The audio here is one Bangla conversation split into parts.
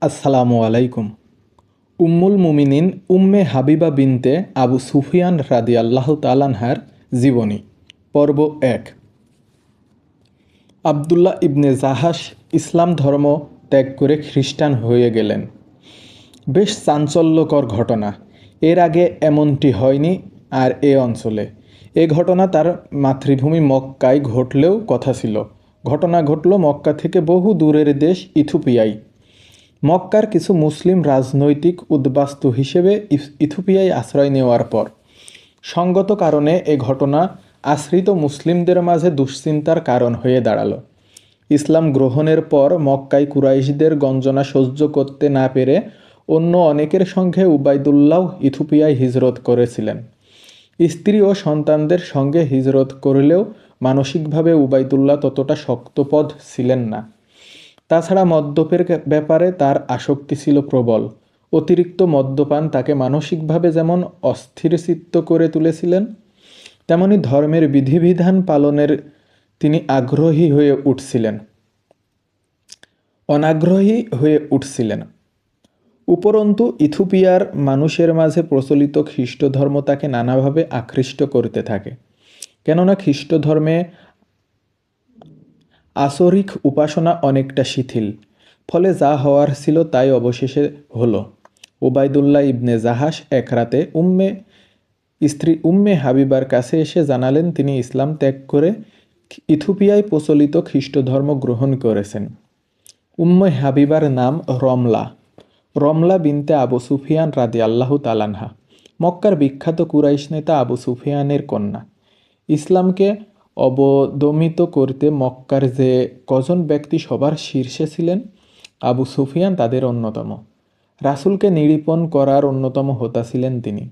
আসসালামু আলাইকুম। উম্মুল মুমিনিন উম্মে হাবিবা বিনতে আবু সুফিয়ান রাদিয়াল্লাহু তাআলা আনহার জীবনী পর্ব ১। আবদুল্লাহ ইবনে জাহাশ ইসলাম ধর্ম ত্যাগ করে খ্রিস্টান হয়ে গেলেন। বেশ চাঞ্চল্যকর ঘটনা। এর আগে এমনটি হয়নি আর এ অঞ্চলে। এ ঘটনা তার মাতৃভূমি মক্কায় ঘটলেও কথা ছিল। ঘটনা ঘটল মক্কা থেকে বহু দূরের দেশ ইথিওপিয়ায়। মক্কার কিছু মুসলিম রাজনৈতিক উদ্বাস্তু হিসেবে ইথিওপিয়ায় আশ্রয় নেওয়ার পর সঙ্গত কারণে এ ঘটনা আশ্রিত মুসলিমদের মাঝে দুশ্চিন্তার কারণ হয়ে দাঁড়ালো। ইসলাম গ্রহণের পর মক্কায় কুরাইশদের গঞ্জনা সহ্য করতে না পেরে অন্য অনেকের সঙ্গে উবাইদুল্লাহ ইথিওপিয়ায় হিজরত করেছিলেন। স্ত্রী ও সন্তানদের সঙ্গে হিজরত করলেও মানসিকভাবে উবাইদুল্লাহ ততটা শক্তপদ ছিলেন না। তাছাড়া মদ্যপের ব্যাপারে তার আসক্তি ছিল প্রবল। অতিরিক্ত মদ্যপান তাকে মানসিকভাবে যেমন অস্থিরচিত্ত করে তুলেছিলেন, তেমনি ধর্মের বিধিবিধান পালনের তিনি অনাগ্রহী হয়ে উঠছিলেন। উপরন্তু ইথিওপিয়ার মানুষের মাঝে প্রচলিত খ্রিস্ট ধর্ম তাকে নানাভাবে আকৃষ্ট করতে থাকে। কেননা খ্রিস্ট ধর্মে আসরিক উপাসনা অনেকটা শিথিল। ফলে যা হওয়ার ছিল তাই অবশেষে হলো। উবাইদুল্লাহ ইবনে জাহাশ এক রাতে স্ত্রী উম্মে হাবিবার কাছে এসে জানালেন তিনি ইসলাম ত্যাগ করে ইথিওপিয়ায় প্রচলিত খ্রিস্ট ধর্ম গ্রহণ করেছেন। উম্মে হাবিবার নাম রমলা। রমলা বিনতে আবু সুফিয়ান রাদিয়াল্লাহু তাআলা আনহা, মক্কার বিখ্যাত কুরাইশ নেতা আবু সুফিয়ানের কন্যা। ইসলামকে অবদমিত করতে মক্কার যে কজন ব্যক্তি সবার শীর্ষে ছিলেন, আবু সুফিয়ান তাদের অন্যতম। রাসূলকে নিরীপণ করার অন্যতম হোতা ছিলেন তিনি।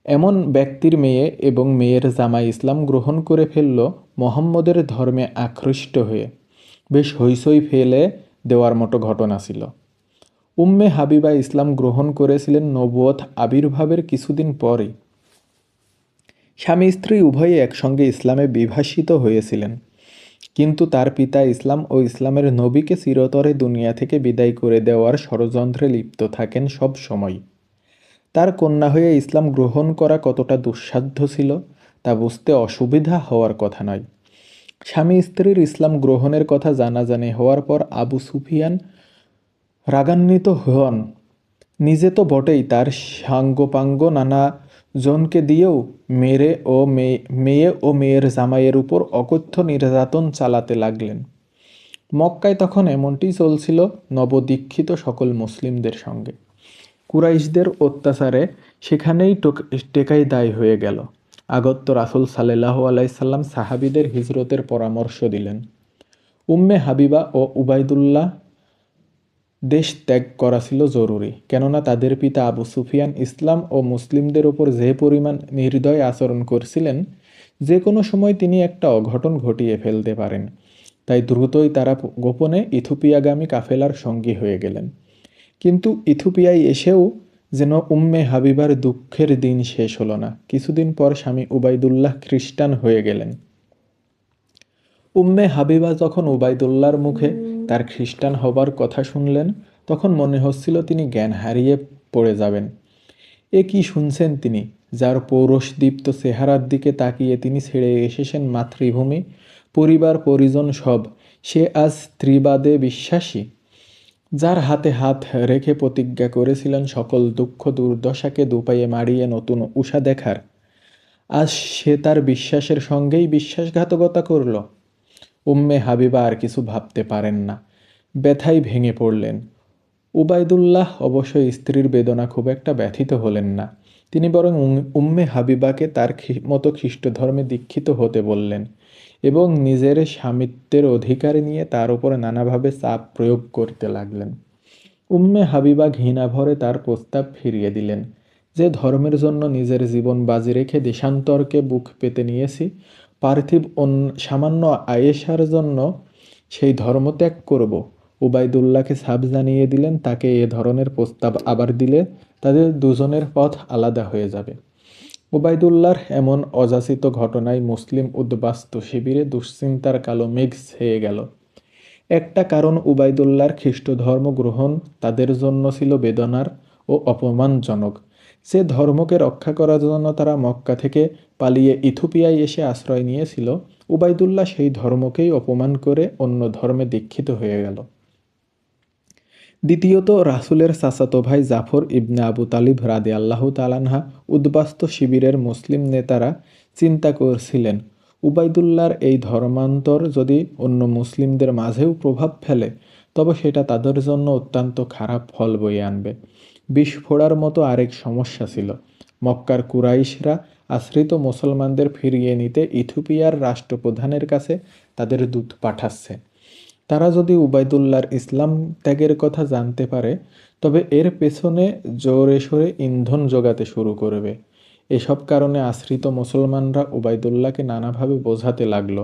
এমন ব্যক্তির মেয়ে এবং মেয়ের জামাই ইসলাম গ্রহণ করে ফেলল মুহাম্মদের ধর্মে আকৃষ্ট হয়ে। বেশ হইচই ফেলে দেওয়ার মতো ঘটনা ছিল। উম্মে হাবিবা ইসলাম গ্রহণ করেছিলেন নবুয়ত আবির্ভাবের কিছুদিন পরই। স্বামী স্ত্রী উভয়ে একসঙ্গে ইসলামে বিভাসিত হয়েছিলেন, কিন্তু তার পিতা ইসলাম ও ইসলামের নবীকে চিরতরে দুনিয়া থেকে বিদায় করে দেওয়ার ষড়যন্ত্রে লিপ্ত থাকেন সব সময়। তার কন্যা হয়ে ইসলাম গ্রহণ করা কতটা দুঃসাধ্য ছিল তা বুঝতে অসুবিধা হওয়ার কথা নয়। স্বামী স্ত্রীর ইসলাম গ্রহণের কথা জানাজানি হওয়ার পর আবু সুফিয়ান রাগান্বিত হন। নিজে তো বটেই, তার সাঙ্গপাঙ্গ নানা জনকে দিয়েও মেয়ে ও মেয়ের জামাইয়ের উপর অকথ্য নির্যাতন চালাতে লাগলেন। মক্কায় তখন এমনটি চলছিল নবদীক্ষিত সকল মুসলিমদের সঙ্গে। কুরাইশদের অত্যাচারে সেখানেই টেকাই দায় হয়ে গেল। আগত্য রাসূল সাল্লাল্লাহু আলাইহি সাল্লাম সাহাবীদের হিজরতের পরামর্শ দিলেন। উম্মে হাবিবা ও উবাইদুল্লাহ দেশ ত্যাগ করা ছিল জরুরি, কেননা তাদের পিতা আবু সুফিয়ান ইসলাম ও মুসলিমদের ওপর যে পরিমাণ নির্দয় আচরণ করছিলেন, যে কোনো সময় তিনি একটা অঘটন ঘটিয়ে ফেলতে পারেন। তাই দ্রুতই তারা গোপনে ইথিওপিয়াগামী কাফেলার সঙ্গী হয়ে গেলেন। কিন্তু ইথিওপিয়ায় এসেও যেন উম্মে হাবিবার দুঃখের দিন শেষ হলো না। কিছুদিন পর স্বামী উবাইদুল্লাহ খ্রিস্টান হয়ে গেলেন। উম্মে হাবিবা যখন উবাইদুল্লাহর মুখে তার খ্রিস্টান হবার কথা শুনলেন, তখন মনে হচ্ছিল তিনি জ্ঞান হারিয়ে পড়ে যাবেন। এ কি শুনছেন তিনি, যার পৌরুষদীপ্ত চেহারার দিকে তাকিয়ে তিনি ছেড়ে এসেছেন মাতৃভূমি, পরিবার পরিজন সব। সে আজ স্ত্রীবাদে বিশ্বাসী, যার হাতে হাত রেখে প্রতিজ্ঞা করেছিলেন সকল দুঃখ দুর্দশাকে দুপায়ে মারিয়ে নতুন উষা দেখার। আজ সে তার বিশ্বাসের সঙ্গেই বিশ্বাসঘাতকতা করল। উম্মে হাবিবা আর কিছু ভাবতে পারেন না, ব্যথায় ভেঙে পড়লেন। উবাইদুল্লাহ অবশ্য স্ত্রীর বেদনা খুব একটা ব্যথিত হলেন না। তিনি বরং উম্মে হাবিবাকে তার মতো খ্রিস্ট ধর্মে দীক্ষিত হতে বললেন এবং নিজের স্বামিত্বের অধিকার নিয়ে তার উপর নানাভাবে চাপ প্রয়োগ করতে লাগলেন। উম্মে হাবিবা ঘৃণা ভরে তার প্রস্তাব ফিরিয়ে দিলেন। যে ধর্মের জন্য নিজের জীবন বাজি রেখে দেশান্তরকে বুক পেতে নিয়েছি, পার্থিব সামান্য আয়েশার জন্য সেই ধর্ম ত্যাগ করব? উবাইদুল্লাহকে সাফ জানিয়ে দিলেন, তাকে এ ধরনের প্রস্তাব আবার দিলে তাদের দুজনের পথ আলাদা হয়ে যাবে। উবাইদুল্লাহর এমন অযাচিত ঘটনায় মুসলিম উদ্বাস্তু শিবিরে দুশ্চিন্তার কালো মেঘ ছেয়ে গেল। একটা কারণ উবাইদুল্লাহর খ্রিস্ট ধর্ম গ্রহণ তাদের জন্য ছিল বেদনার ও অপমানজনক। যে ধর্মকে রক্ষা করার জন্য তারা মক্কা থেকে পালিয়ে ইথিওপিয়ায় এসে আশ্রয় নিয়েছিল, উবাইদুল্লাহ সেই ধর্মকেই অপমান করে অন্য ধর্মে দীক্ষিত হয়ে গেল। দ্বিতীয়ত, রাসূলের চাচাতো ভাই জাফর ইবনে আবু তালিব রাদিয়াল্লাহু তাআলা আনহু উদ্বাস্তু শিবিরের মুসলিম নেতারা চিন্তা করছিলেন, উবাইদুল্লাহর এই ধর্মান্তর যদি অন্য মুসলিমদের মাঝেও প্রভাব ফেলে, তবে সেটা তাদের জন্য অত্যন্ত খারাপ ফল বয়ে আনবে। বিষ ফোড়ার মতো আরেক সমস্যা ছিল, মক্কার কুরাইশরা আশ্রিত মুসলমানদের ফিরিয়ে নিতে ইথিওপিয়ার রাষ্ট্রপ্রধানের কাছে তাদের দূত পাঠাচ্ছে। তারা যদি উবাইদুল্লাহর ইসলাম ত্যাগের কথা জানতে পারে, তবে এর পেছনে জোরে সোরে ইন্ধন জোগাতে শুরু করবে। এসব কারণে আশ্রিত মুসলমানরা উবাইদুল্লাহকে নানাভাবে বোঝাতে লাগলো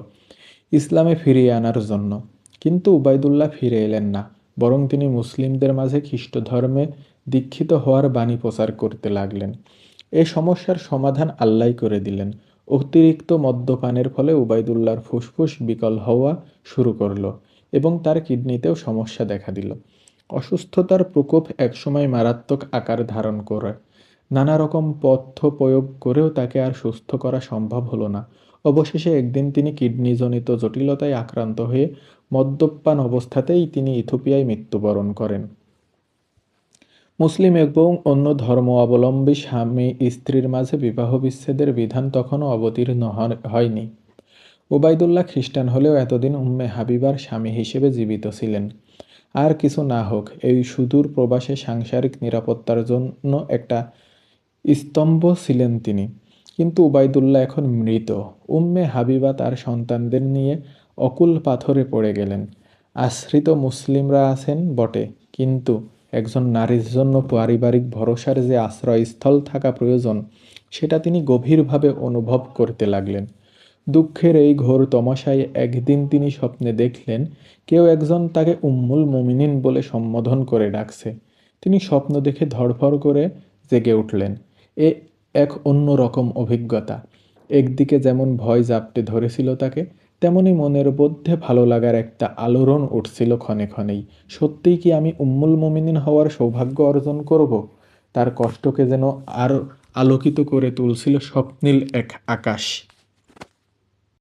ইসলামে ফিরিয়ে আনার জন্য। কিন্তু উবাইদুল্লাহ ফিরে এলেন না, বরং তিনি মুসলিমদের মাঝে খ্রিস্ট ধর্মে দীক্ষিত হওয়ার বাণী প্রচার করতে লাগলেন। এ সমস্যার সমাধান আল্লাহই করে দিলেন। অতিরিক্ত মদ্যপানের ফলে উবাইদুল্লাহর ফুসফুস বিকল হওয়া শুরু করলো এবং তার কিডনিতেও সমস্যা দেখা দিল। অসুস্থতার প্রকোপ একসময় মারাত্মক আকার ধারণ করে। নানা রকম পথ্য প্রয়োগ করেও তাকে আর সুস্থ করা সম্ভব হলো না। অবশেষে একদিন তিনি কিডনিজনিত জটিলতায় আক্রান্ত হয়ে মদ্যপান অবস্থাতেই তিনি ইথিওপিয়ায় মৃত্যুবরণ করেন। মুসলিম এবং অন্য ধর্মাবলম্বী স্বামী স্ত্রীর মাঝে বিবাহ বিচ্ছেদের বিধান তখনও অবতীর্ণ হয়নি। উবাইদুল্লাহ খ্রিস্টান হলেও এতদিন উম্মে হাবিবার স্বামী হিসেবে জীবিত ছিলেন। আর কিছু না হোক, এই সুদূর প্রবাসে সাংসারিক নিরাপত্তার জন্য একটা স্তম্ভ ছিলেন তিনি। কিন্তু উবাইদুল্লাহ এখন মৃত। উম্মে হাবিবা তার সন্তানদের নিয়ে অকুল পাথরে পড়ে গেলেন। আশ্রিত মুসলিমরা আছেন বটে, কিন্তু একজন নারীর জন্য পারিবারিক ভরসার যে আশ্রয়স্থল থাকা প্রয়োজন, সেটা তিনি গভীরভাবে অনুভব করতে লাগলেন। দুঃখের এই ঘোর তমাশায় একদিন তিনি স্বপ্নে দেখলেন কেউ একজন তাকে উম্মুল মুমিনিন বলে সম্বোধন করে ডাকছে। তিনি স্বপ্ন দেখে ধড়ফড় করে জেগে উঠলেন। এ এক অন্য রকম অভিজ্ঞতা। একদিকে যেমন ভয় জাপটে ধরেছিল তাকে, তেমনি মনের মধ্যে ভালো লাগার একটা আলোড়ন উঠছিল ক্ষণে ক্ষণেই। সত্যিই কি আমি উম্মুল মুমিনিন হওয়ার সৌভাগ্য অর্জন করব? তার কষ্টকে যেন আরও আলোকিত করে তুলছিল স্বপ্নীল এক আকাশ।